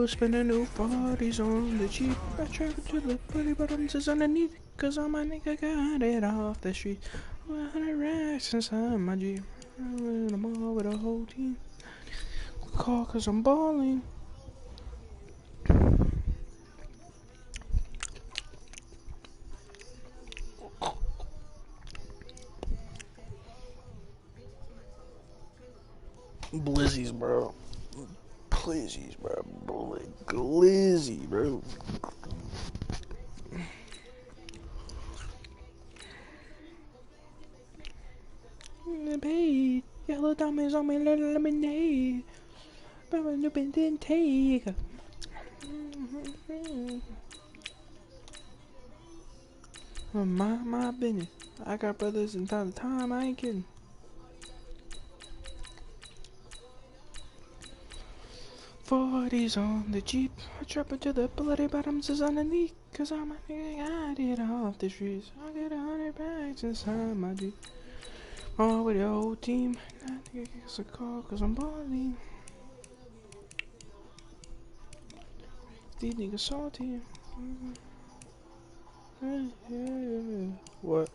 go spend a new 40s on the cheap. I travel to the bloody bottoms is underneath, cause all my nigga got it off the street. 100 racks inside my Jeep. I'm in the mall with a whole team. Call cause I'm balling. Blizzies, bro. Please, bro. Glizzy, bro. Babe, yellow diamonds on my little lemonade. But my new didn't take. My business. I got brothers in time to time. I ain't kidding. Forties on the Jeep. I trap into the bloody bottoms is underneath. Cause I'm a nigga got it off the streets. I got 100 bags inside my Jeep. Oh, with the whole team. That nigga gets a call cause I'm balling. These niggas salty. What?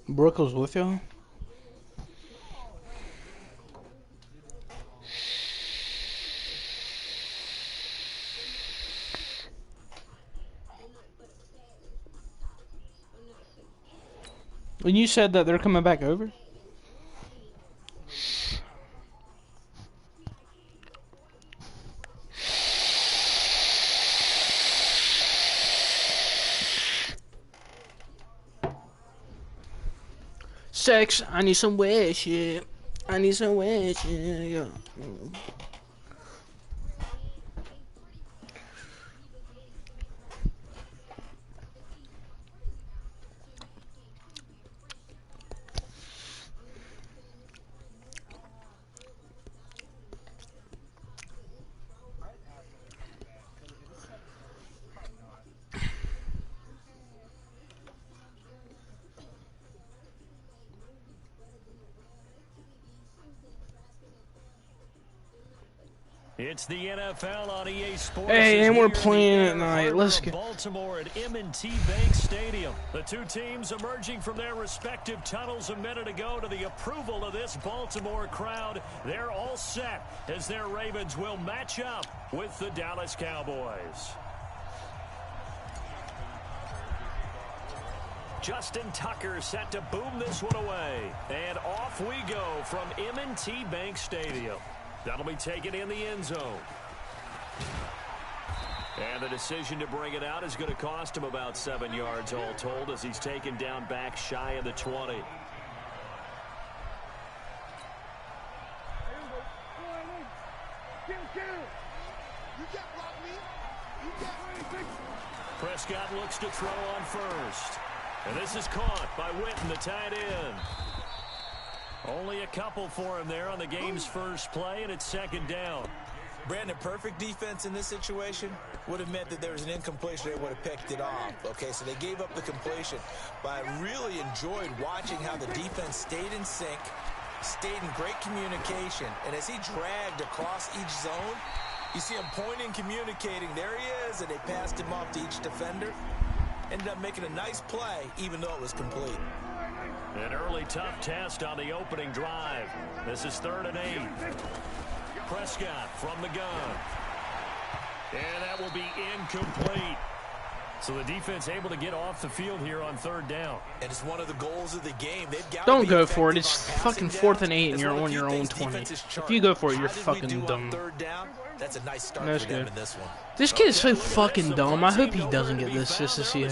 Brooke was with y'all? When you said that they're coming back over? Sex, I need some wet shit. I need some wet shit. Yeah. It's the NFL on EA Sports. Hey, and we're playing at night. Let's go. Baltimore at M&T Bank Stadium. The two teams emerging from their respective tunnels a minute ago to the approval of this Baltimore crowd. They're all set as their Ravens will match up with the Dallas Cowboys. Justin Tucker set to boom this one away. And off we go from M&T Bank Stadium. That'll be taken in the end zone. And the decision to bring it out is going to cost him about 7 yards all told as he's taken down back shy of the 20. Prescott looks to throw on first. And this is caught by Witten, the tight end. Only a couple for him there on the game's first play, and it's second down. Brandon, perfect defense in this situation would have meant that there was an incompletion. They would have picked it off. Okay, so they gave up the completion. But I really enjoyed watching how the defense stayed in sync, stayed in great communication. And as he dragged across each zone, you see him pointing, communicating. There he is, and they passed him off to each defender. Ended up making a nice play, even though it was complete. An early tough test on the opening drive. This is 3rd and 8. Prescott from the gun. And that will be incomplete. So the defense able to get off the field here on 3rd down. And it's one of the goals of the game. They've got Don't go for it. It's fucking 4th and 8 and you're on your own 20. If you go for it, you're fucking dumb. That's a nice start for them in this one. This kid is so fucking dumb. I hope he doesn't get this year.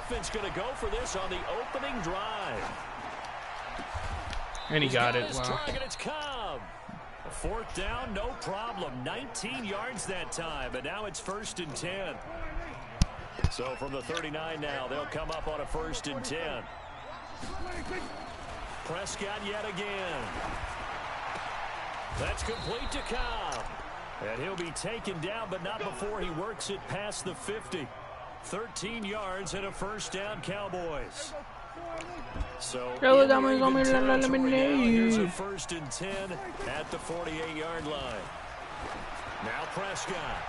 Offense going to go for this on the opening drive. And he got it. His Wow. target, it's Cobb. A fourth down, no problem. 19 yards that time, and now it's 1st and 10. So from the 39 now, they'll come up on a 1st and 10. Prescott yet again. That's complete to Cobb. And he'll be taken down, but not before he works it past the 50. 13 yards and a 1st down, Cowboys. So here's a 1st and 10 at the 48-yard line. Now Prescott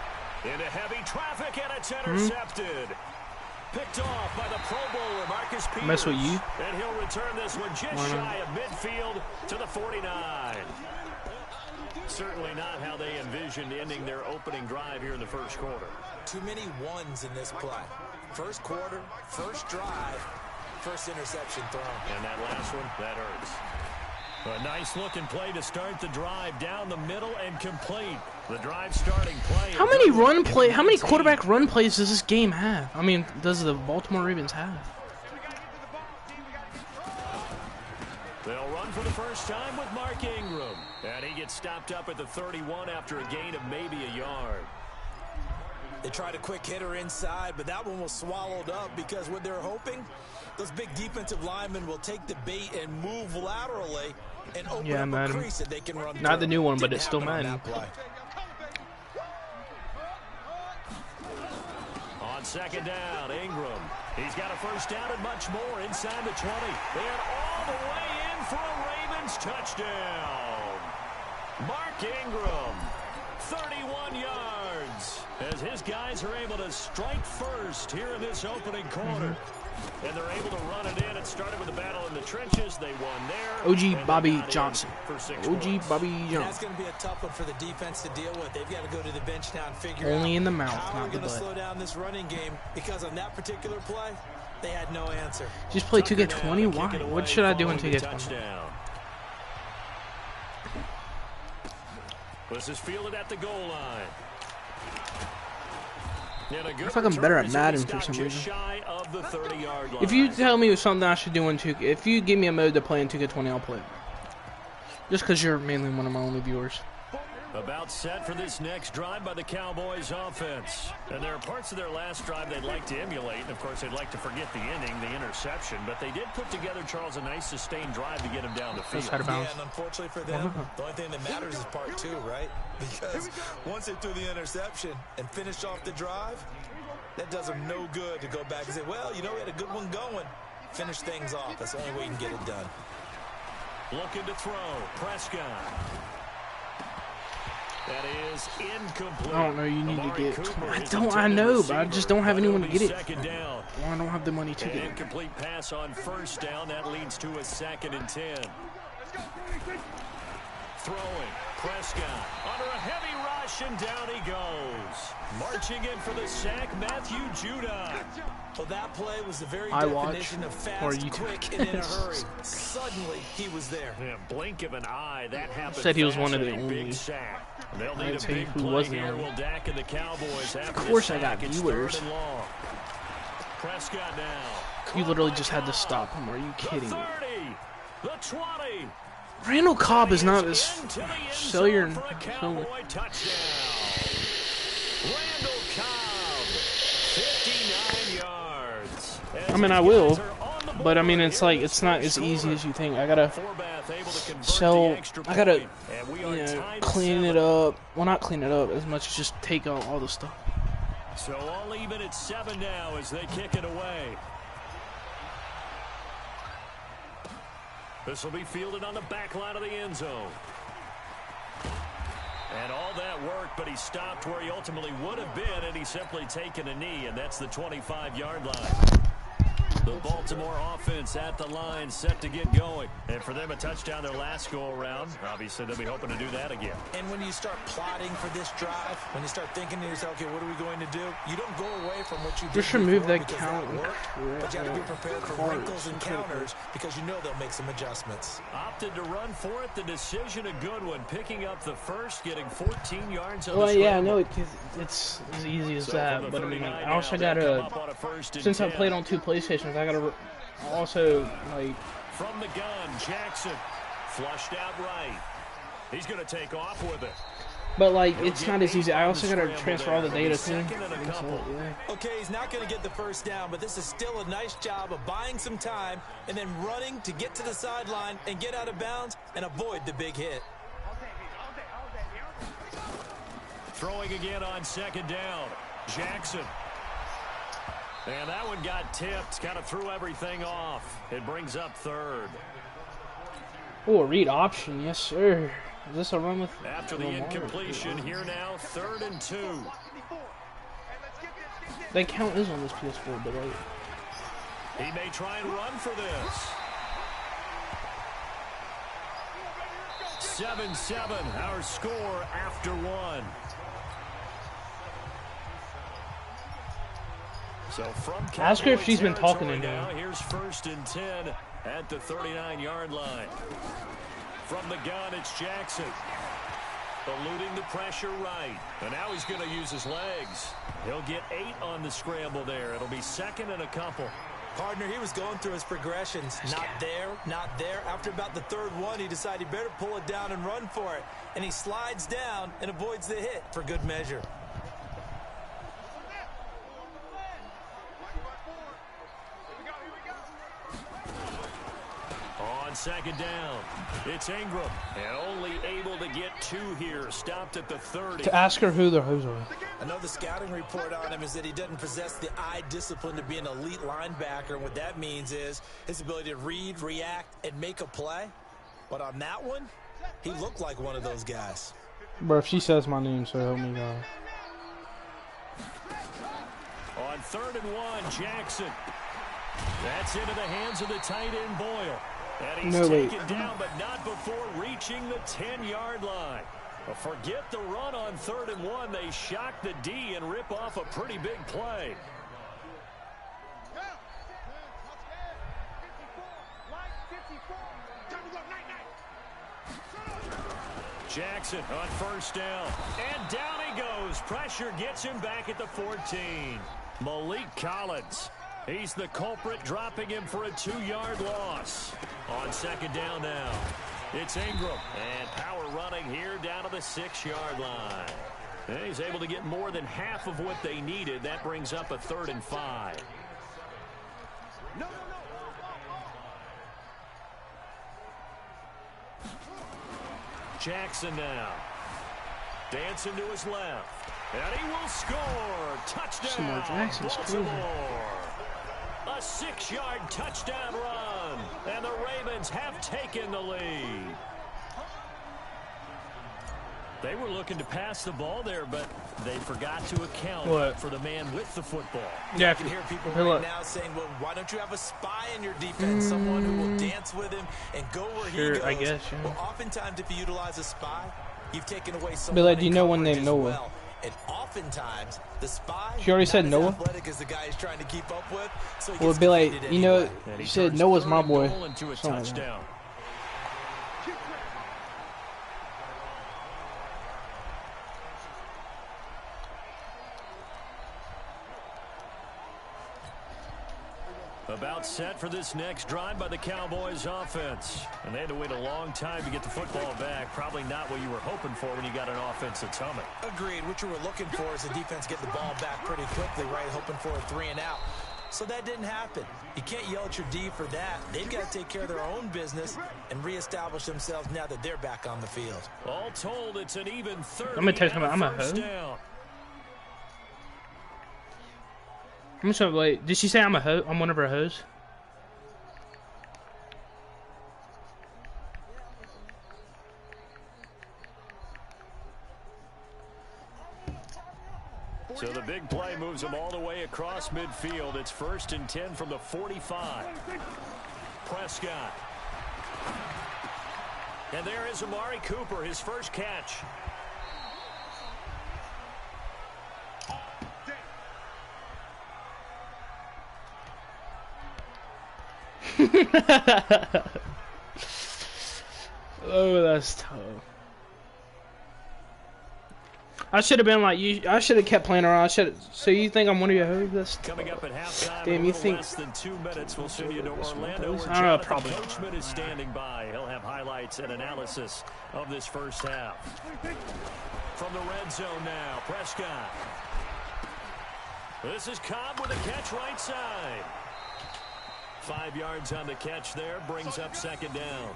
into heavy traffic, and it's intercepted. Picked off by the Pro Bowler, Marcus Peters. Mess with you. And he'll return this one just shy of midfield to the 49. Certainly not how they envisioned ending their opening drive here in the first quarter. Too many ones in this play. First quarter, first drive, first interception thrown. And that last one, that hurts. A nice looking play to start the drive down the middle and complete. The drive starting play. How many quarterback run plays does this game have? I mean, does the Baltimore Ravens have? They'll run for the first time with Mark Ingram. And he gets stopped up at the 31 after a gain of maybe a yard. They tried a quick hitter inside, but that one was swallowed up because what they're hoping, those big defensive linemen will take the bait and move laterally and open up a crease that they can run Not through. the new one, but Didn't it's still happen on Madden. that play. On 2nd down, Ingram. He's got a first down and much more inside the 20. And all the way in for a Ravens touchdown. Mark Ingram, 31 yards, as his guys are able to strike first here in this opening quarter. And they're able to run it in. It started with a battle in the trenches. They won there. OG Bobby Johnson. OG Bobby Johnson. That's going to be a tough one for the defense to deal with. They've got to go to the bench now and figure Only out in the mouth, how not they're the going to slow butt. down this running game, because on that particular play, they had no answer. Just play 2K20? Why? What should I do in 2K20? This is fielded at the goal line. I feel like I'm better at Madden for some reason. If you tell me something I should do in 2K, if you give me a mode to play in 2K20, I'll play it. Just because you're mainly one of my only viewers. About set for this next drive by the Cowboys offense. And there are parts of their last drive they'd like to emulate. And, of course, they'd like to forget the ending, the interception. But they did put together, Charles, a nice sustained drive to get him down the field. Yeah, and unfortunately for them, the only thing that matters is part 2, right? Because once they threw the interception and finished off the drive, that does them no good to go back and say, well, you know, we had a good one going. Finish things off. That's the only way you can get it done. Looking to throw. Prescott. That is incomplete. I don't know. You need to get. I know, but I just don't have anyone to get it. Well, I don't have the money to get it. Incomplete pass on 1st down. That leads to a 2nd and 10. Throwing. Prescott under a heavy rush, and down he goes. Marching in for the sack, Matthew Judon. Well, that play was the very definition of fast, quick, and in a hurry. Suddenly, he was there. Yeah, blink of an eye, that happened. Said he was one of the only. only. They'll need I'd say who was the only. Of course, I got viewers. Prescott now. You literally just had to stop him. Are you kidding me? The 20. Randall Cobb is not as cellular. Randall Cobb, 59 yards. I mean, I will, but I mean, it's like it's not as easy as you think. I gotta clean it up. Well, not clean it up as much as just take out all the stuff. So all even at 7 now as they kick it away. This will be fielded on the back line of the end zone. And all that work, but he stopped where he ultimately would have been, and he's simply taken a knee, and that's the 25-yard line. The Baltimore offense at the line, set to get going. And for them, a touchdown their last go-around. Obviously, they'll be hoping to do that again. And when you start plotting for this drive, when you start thinking to yourself, okay, what are we going to do? You don't go away from what you did just remove before that because count. that worked, but you have to be prepared for wrinkles and counters because you know they'll make some adjustments. Opted to run for it. The decision a good one. Picking up the first, getting 14 yards on Well, the yeah, I know it's as easy as that, but I mean, I also gotta, since I played on 2 PlayStations, I gotta also, like... From the gun, Jackson Flushed out right. He's going to take off with it. But like, it's not as easy. I also gotta transfer all the data too. Okay, he's not going to get the first down, but this is still a nice job of buying some time and then running to get to the sideline and get out of bounds and avoid the big hit. Throwing again on second down. Jackson. And that one got tipped. Kind of threw everything off. It brings up third. Oh, a read option. Yes, sir. Is this a run with... After the incompletion, here now, 3rd and 2. They count is on this PS4, but like... He may try and run for this. 7-7, our score after one. So from ask her if she's been talking to now, here's 1st and 10 at the 39-yard line. From the gun, it's Jackson. Eluding the pressure right. And now he's going to use his legs. He'll get 8 on the scramble there. It'll be 2nd and a couple. Partner, he was going through his progressions. Not there, not there. After about the 3rd one, he decided he better pull it down and run for it. And he slides down and avoids the hit for good measure. On 2nd down, it's Ingram. And only able to get 2 here. Stopped at the 30. To ask her who the hoes are. Another scouting report on him is that he doesn't possess the eye discipline to be an elite linebacker. And what that means is his ability to read, react, and make a play. But on that one, he looked like one of those guys. Bro, if she says my name, so help me God. On 3rd and 1, Jackson. That's into the hands of the tight end Boyle. And he's taken down, but not before reaching the 10-yard line. But forget the run on 3rd and 1. They shock the D and rip off a pretty big play. Jackson on 1st down. And down he goes. Pressure gets him back at the 14. Malik Collins. He's the culprit, dropping him for a 2-yard loss. On 2nd down now, it's Ingram. And power running here down to the 6-yard line. And he's able to get more than half of what they needed. That brings up a 3rd and 5. Jackson now. Dancing to his left. And he will score. Touchdown, Baltimore. A 6-yard touchdown run, and the Ravens have taken the lead. They were looking to pass the ball there, but they forgot to account for the man with the football. Yeah, I can hear people right now saying, well, why don't you have a spy in your defense, someone who will dance with him and go where he goes? I guess, yeah. Well, oftentimes, if you utilize a spy, you've taken away someone. Be like, do you know one named Noah? Well. And oftentimes, the spy. She already said Noah. Athletic as the guy he's trying to keep up with, so well, it'd be like, you know, you said Noah's my boy. Into a touchdown. About set for this next drive by the Cowboys offense. And they had to wait a long time to get the football back. Probably not what you were hoping for when you got an offense that's humming. Agreed. What you were looking for is the defense get the ball back pretty quickly, right? Hoping for a 3 and out. So that didn't happen. You can't yell at your D for that. They've got to take care of their own business and reestablish themselves now that they're back on the field. All told, it's an even 30. I'm going to tell you I'm a hoe. I'm just like, did she say I'm a hoe? I'm one of her hoes? So the big play moves them all the way across midfield. It's 1st and 10 from the 45. Prescott. And there is Amari Cooper, his first catch. Oh, that's tough. I should have been like you. I should have kept playing around. So you think I'm one of your hosts? Coming up at halftime, damn, you think less than 2 minutes, we'll send you to Orlando, where I don't know, Jonathan probably. Coachman is standing by. He'll have highlights and analysis of this first half. From the red zone now, Prescott. This is Cobb with a catch right side. 5 yards on the catch there, brings up second down.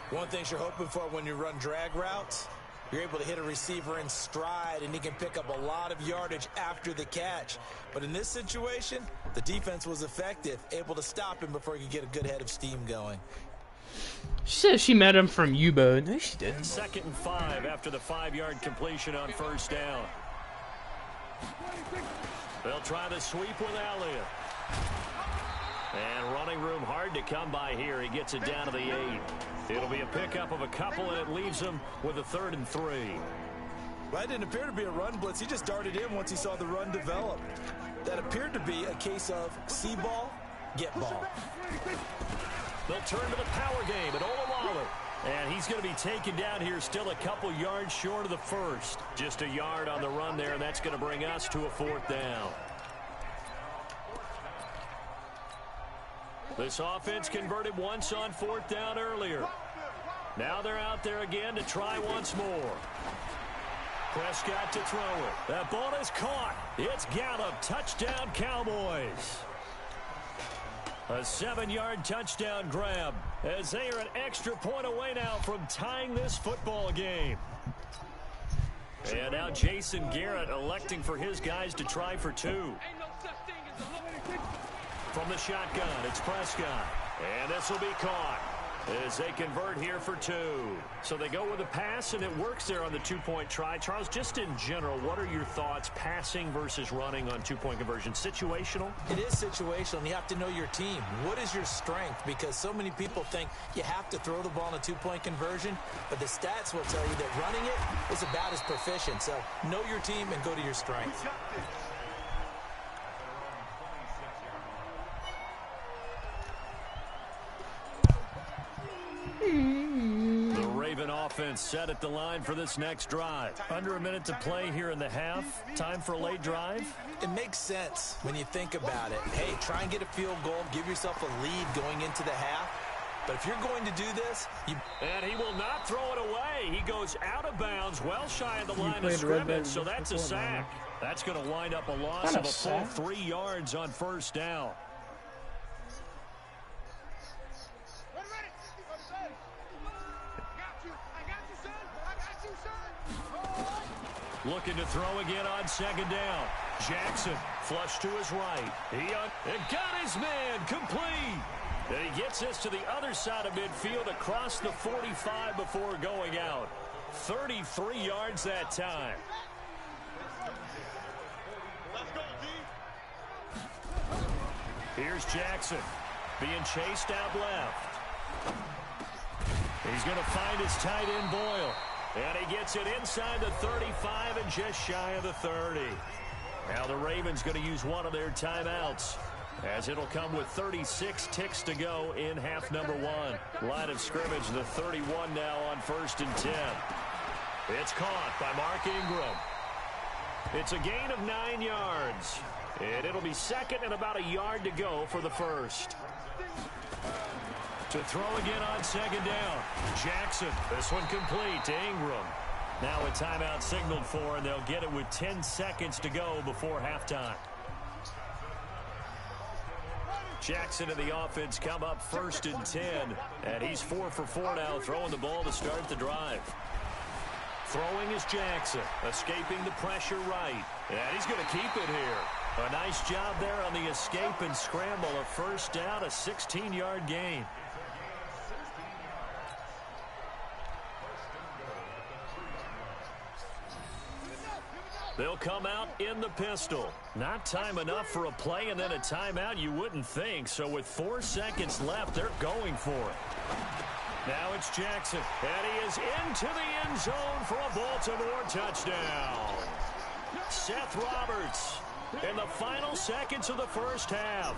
One thing you're hoping for when you run drag routes, you're able to hit a receiver in stride, and he can pick up a lot of yardage after the catch. But in this situation, the defense was effective, able to stop him before he could get a good head of steam going. She said she met him from U-boat. No, she didn't. 2nd and 5 after the 5-yard completion on first down. They'll try the sweep with Elliott. And running room hard to come by here. He gets it down to the 8. It'll be a pickup of a couple, and it leaves him with a 3rd and 3. Well, that didn't appear to be a run blitz. He just darted in once he saw the run develop. That appeared to be a case of see ball, get ball. They'll turn to the power game at Olawale. And he's going to be taken down here, still a couple yards short of the first. Just a yard on the run there, and that's going to bring us to a 4th down. This offense converted once on 4th down earlier. Now they're out there again to try once more. Prescott to throw it. That ball is caught. It's Gallup. Touchdown, Cowboys. A 7-yard touchdown grab as they are an extra point away now from tying this football game. And now Jason Garrett electing for his guys to try for 2. From the shotgun, it's Prescott. And this will be caught as they convert here for 2. So they go with a pass, and it works there on the 2-point try. Charles, just in general, what are your thoughts passing versus running on 2-point conversion? Situational? It is situational, and you have to know your team. What is your strength? Because so many people think you have to throw the ball in a 2-point conversion, but the stats will tell you that running it is about as proficient. So know your team and go to your strength. The Raven offense set at the line for this next drive. Under a minute to play here in the half. Time for a late drive. It makes sense when you think about it. Hey, try and get a field goal. Give yourself a lead going into the half. But if you're going to do this, and he will not throw it away. He goes out of bounds, well shy of the line of scrimmage, so that's a sack. That's going to wind up a loss of a full 3 yards on first down. Looking to throw again on second down. Jackson, flush to his right. He got his man complete. And he gets this to the other side of midfield across the 45 before going out. 33 yards that time. Here's Jackson being chased out left. He's going to find his tight end Boyle. And he gets it inside the 35 and just shy of the 30. Now the Ravens going to use one of their timeouts, as it'll come with 36 ticks to go in half number 1. Line of scrimmage, the 31 now on 1st and 10. It's caught by Mark Ingram. It's a gain of 9 yards. And it'll be second and about a yard to go for the first. To throw again on second down. Jackson, this one complete to Ingram. Now a timeout signaled for, and they'll get it with 10 seconds to go before halftime. Jackson and the offense come up 1st and 10, and he's 4 for 4 now, throwing the ball to start the drive. Throwing is Jackson, escaping the pressure right, and he's going to keep it here. A nice job there on the escape and scramble. A first down, a 16-yard gain. They'll come out in the pistol. Not time enough for a play and then a timeout, you wouldn't think. So with 4 seconds left, they're going for it. Now it's Jackson, and he is into the end zone for a Baltimore touchdown. Seth Roberts in the final seconds of the first half.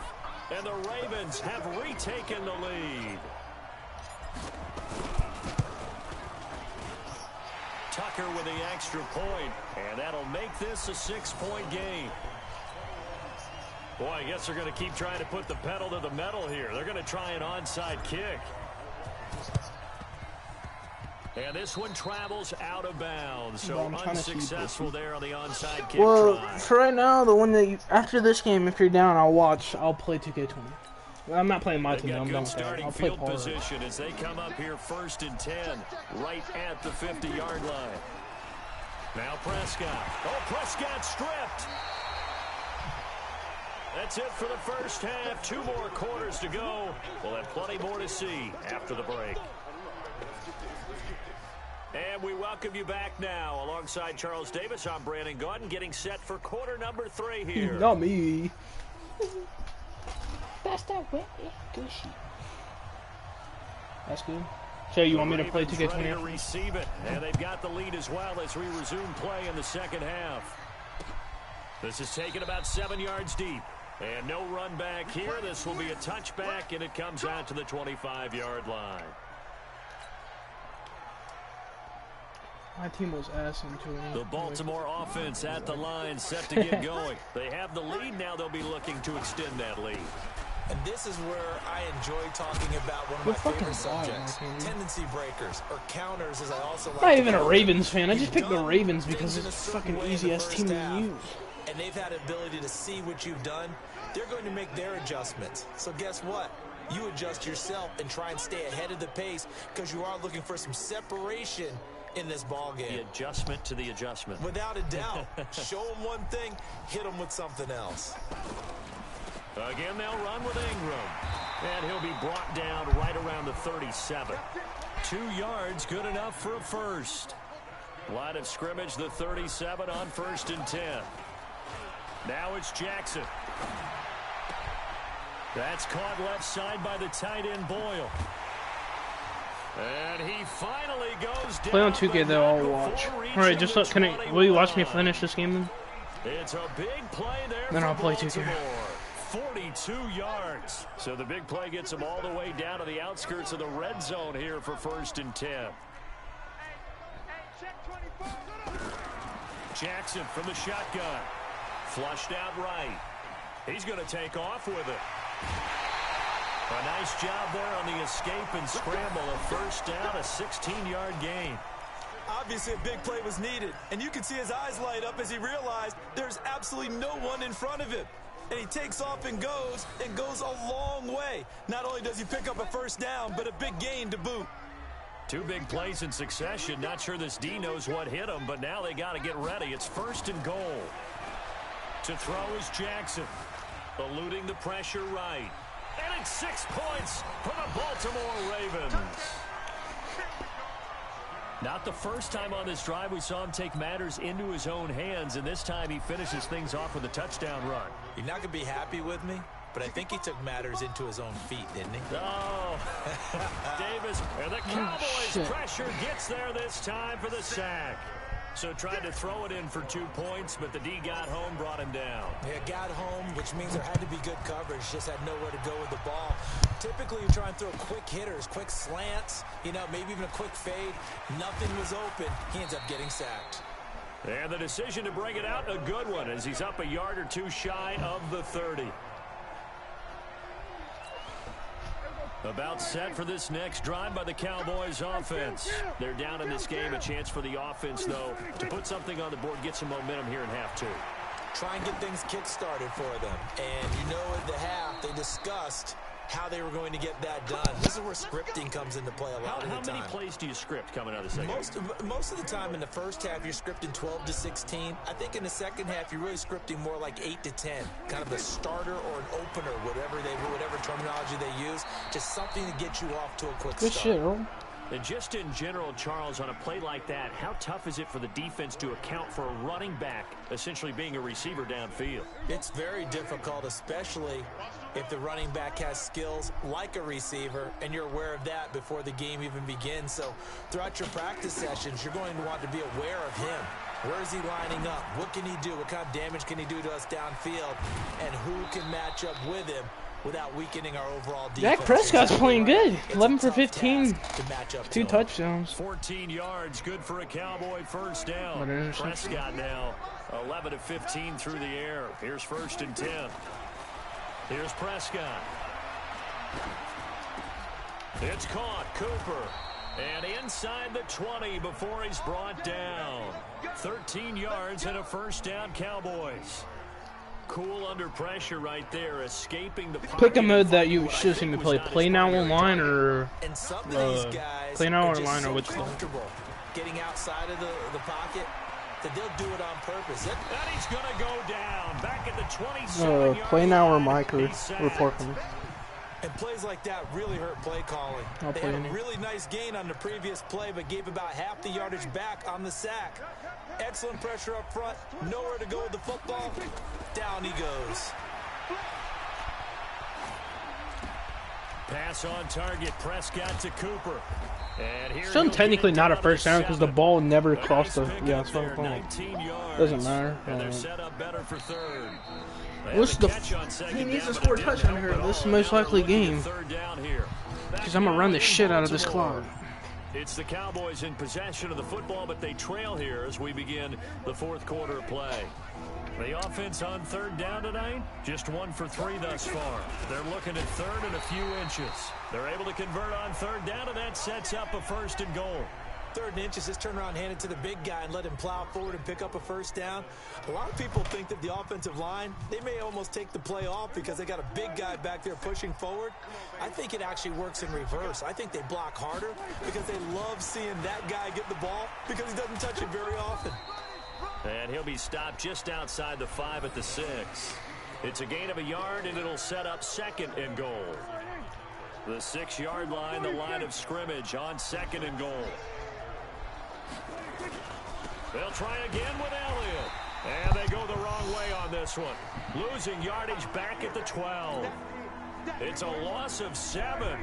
And the Ravens have retaken the lead. Tuck blocker with the extra point, and that'll make this a 6-point game. Boy, I guess they're going to keep trying to put the pedal to the metal here. They're going to try an onside kick. And this one travels out of bounds, so unsuccessful there on the onside kick try. For right now, the one that after this game, if you're down, I'll play 2K20. I'm not playing my team. I'm done with that. I'll play field position as they come up here 1st and 10, right at the 50-yard line. Now Prescott. Oh, Prescott stripped. That's it for the first half. 2 more quarters to go. We'll have plenty more to see after the break. And we welcome you back now. Alongside Charles Davis, I'm Brandon Gordon, getting set for quarter number 3 here. Not me. That's that way. Gushy. That's good. So you want me to play 2K20? Ready to receive it, and they've got the lead as well as we resume play in the second half. This is taken about 7 yards deep. And no run back here. This will be a touchback, and it comes out to the 25-yard line. My team was ass into it. The Baltimore offense at the line, set to get going. They have the lead. Now they'll be looking to extend that lead. And this is where I enjoy talking about one of my favorite subjects, tendency breakers, or counters, as I also like. I'm not even a Ravens fan. I just picked the Ravens because it's a fucking easy-ass team to use. And they've had ability to see what you've done. They're going to make their adjustments. So guess what? You adjust yourself and try and stay ahead of the pace because you are looking for some separation in this ball game. The adjustment to the adjustment. Without a doubt. Show them one thing, hit them with something else. Again, they'll run with Ingram. And he'll be brought down right around the 37. 2 yards, good enough for a first. Line of scrimmage, the 37 on 1st and 10. Now it's Jackson. That's caught left side by the tight end Boyle. And he finally goes down. Play on 2K though, I'll watch. Alright, just look, will you watch me finish this game then? It's a big play there. Then I'll play 2K. 42 yards. So the big play gets him all the way down to the outskirts of the red zone here for 1st and 10. Jackson from the shotgun. Flushed out right. He's going to take off with it. A nice job there on the escape and scramble. A first down, a 16-yard gain. Obviously, a big play was needed, and you can see his eyes light up as he realized there's absolutely no one in front of him. And he takes off and goes a long way. Not only does he pick up a first down, but a big gain to boot. 2 big plays in succession. Not sure this D knows what hit him, but now they got to get ready. It's 1st and goal. To throw is Jackson. Eluding the pressure right. And it's 6 points for the Baltimore Ravens. Not the first time on this drive we saw him take matters into his own hands, and this time he finishes things off with a touchdown run. You're not going to be happy with me, but I think he took matters into his own feet, didn't he? Oh, Davis, and the Cowboys' pressure gets there this time for the sack. So tried to throw it in for 2 points, but the D got home, brought him down. Yeah, got home, which means there had to be good coverage. Just had nowhere to go with the ball. Typically, you try and throw quick hitters, quick slants, maybe even a quick fade. Nothing was open. He ends up getting sacked. And the decision to bring it out, a good one, as he's up a yard or 2 shy of the 30. About set for this next drive by the Cowboys offense. They're down in this game. A chance for the offense, though, to put something on the board, get some momentum here in half 2. Try and get things kick-started for them. And at the half, they discussed how they were going to get that done. This is where scripting comes into play a lot of the time. How many plays do you script coming out of the second? Most of the time in the first half, you're scripting 12 to 16. I think in the second half, you're really scripting more like 8 to 10. Kind of a starter or an opener, whatever terminology they use. Just something to get you off to a quick start. Good shit, bro. And just in general, Charles, on a play like that, how tough is it for the defense to account for a running back essentially being a receiver downfield? It's very difficult, especially if the running back has skills like a receiver, and you're aware of that before the game even begins. So throughout your practice sessions, you're going to want to be aware of him. Where is he lining up? What can he do? What kind of damage can he do to us downfield? And who can match up with him without weakening our overall defense. Dak Prescott's playing good. It's 11 a for tough 15. task to match up 2 to him. touchdowns. 14 yards, good for a Cowboy first down. What an interception. Prescott now 11 of 15 through the air. Here's 1st and 10. Here's Prescott. It's caught. Cooper. And inside the 20 before he's brought down. 13 yards and a first down, Cowboys. Cool under pressure right there, escaping the pocket. Pick a mode that you should see me play. Play now online or And some of these guys play now are online just or so which one? comfortable getting outside of the pocket that they'll do it on purpose. And he's going to go down. Back at the 27-yard play now or line. Mike or He's sacked. report for me. And plays like that really hurt play calling. I'll They play had any. a really nice gain on the previous play, but gave about half the yardage back on the sack. Excellent pressure up front. Nowhere to go with the football. Down he goes. Pass on target. Prescott to Cooper. And here Still he'll technically get it not a down first to down because the 7. ball never But crossed the. nice Yeah, pickup it's not there, a ball. 19 yards. Doesn't matter. And they're set up better for 3rd. What's the? Catch on second He needs down, to but score a it didn't touchdown help here. at This is all. the most Now they're likely looking at game 3rd down here. Because I'm gonna run the shit out of this Baltimore. clock. It's the Cowboys in possession of the football, but they trail here as we begin the 4th quarter of play. The offense on 3rd down tonight, just 1 for 3 thus far. They're looking at 3rd and a few inches. They're able to convert on 3rd down, and that sets up a 1st and goal. 3rd and inches, just turn around, hand it to the big guy, and let him plow forward and pick up a first down. A lot of people think that the offensive line, they may almost take the play off because they got a big guy back there pushing forward. I think it actually works in reverse. I think they block harder because they love seeing that guy get the ball because he doesn't touch it very often. And he'll be stopped just outside the 5 at the 6. It's a gain of a yard, and it'll set up 2nd and goal. The 6-yard line, the line of scrimmage on 2nd and goal. They'll try again with Elliott. And they go the wrong way on this one. Losing yardage back at the 12. It's a loss of 7.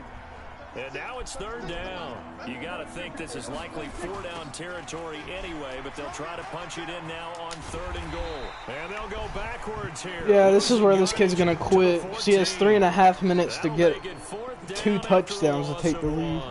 And now it's 3rd down. You got to think this is likely 4-down territory anyway, but they'll try to punch it in now on 3rd and goal. And they'll go backwards here. Yeah, this is where this kid's gonna quit. He has 3.5 minutes to get 2 touchdowns to take the lead.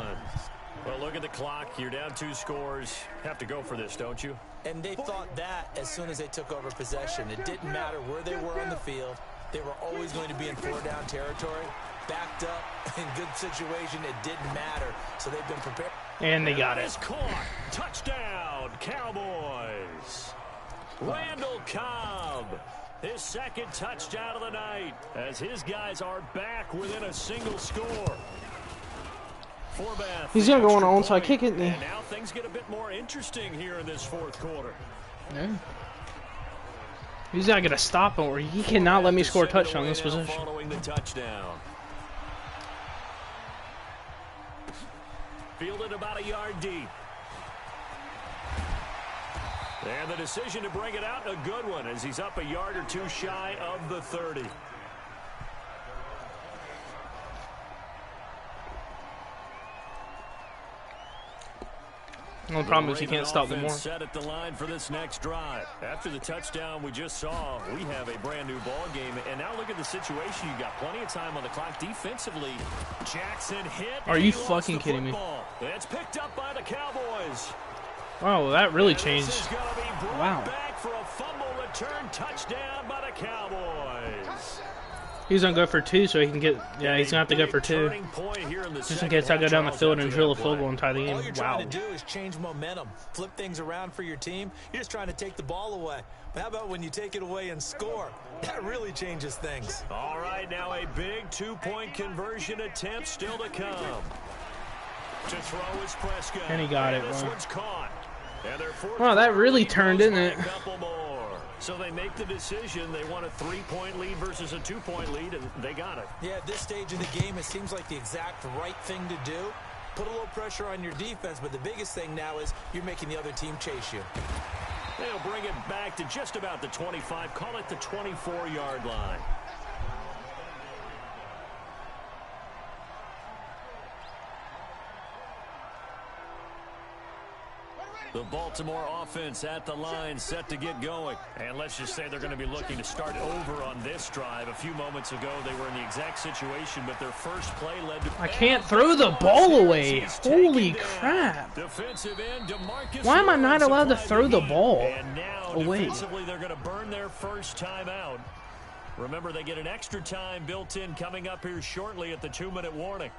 Well, look at the clock. You're down 2 scores. Have to go for this, don't you? And they thought that as soon as they took over possession. It didn't matter where they were on the field. They were always going to be in 4-down territory. Backed up, in good situation, it didn't matter. So they've been prepared. And they got That it. is caught. Touchdown, Cowboys. Randall Cobb, his 2nd touchdown of the night, as his guys are back within a single score. Forbath, He's the gonna go on an extra onside point. kick, isn't he? And now things get a bit more interesting here in this 4th quarter. Yeah. He's not gonna stop him, or he cannot let me score a touchdown in this position. Following the touchdown. Fielded about a yard deep. And the decision to bring it out, a good one, as he's up a yard or 2 shy of the 30. The only problem is you can't stop them more. Set at the line for this next drive. After the touchdown we just saw, we have a brand new ball game. And now look at the situation. You got plenty of time on the clock defensively. Jackson hit. Are you fucking kidding me? It's picked up by the Cowboys. Wow, that really And changed. this is gonna be brought Wow. back for a fumble return touchdown by the Cowboys. He's gonna go for 2 so he can get. Yeah, he's gonna have to go for 2. Just in case I go down the field and drill a field goal and tie the All game. you're Wow. trying to do is change momentum, flip things around for your team. You're just trying to take the ball away. But how about when you take it away and score? That really changes things. All right, now a big 2-point conversion attempt still to come. To throw is Prescott. And he got it, This wow. one's caught. And their 4th Wow, that quarter really lead turned, goes didn't by it? a couple more. So they make the decision. They want a 3-point lead versus a 2-point lead, and they got it. Yeah, at this stage of the game, it seems like the exact right thing to do. Put a little pressure on your defense, but the biggest thing now is you're making the other team chase you. They'll bring it back to just about the 25. Call it the 24-yard line. The Baltimore offense at the line, set to get going. And let's just say they're going to be looking to start over on this drive. A few moments ago, they were in the exact situation, but their first play led to... I can't throw the ball away. Holy crap. Defensive end, Why am I not allowed to throw the ball and now, away? defensively, they're going to burn their first time out. Remember, they get an extra time built in coming up here shortly at the 2-minute warning.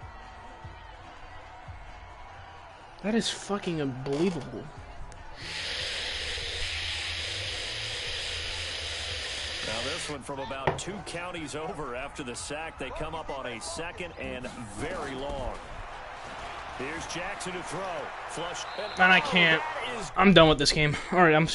That is fucking unbelievable. Now this one from about 2 counties over after the sack. They come up on a 2nd and very long. Here's Jackson to throw. Flush. And I can't. I'm done with this game. Alright, I'm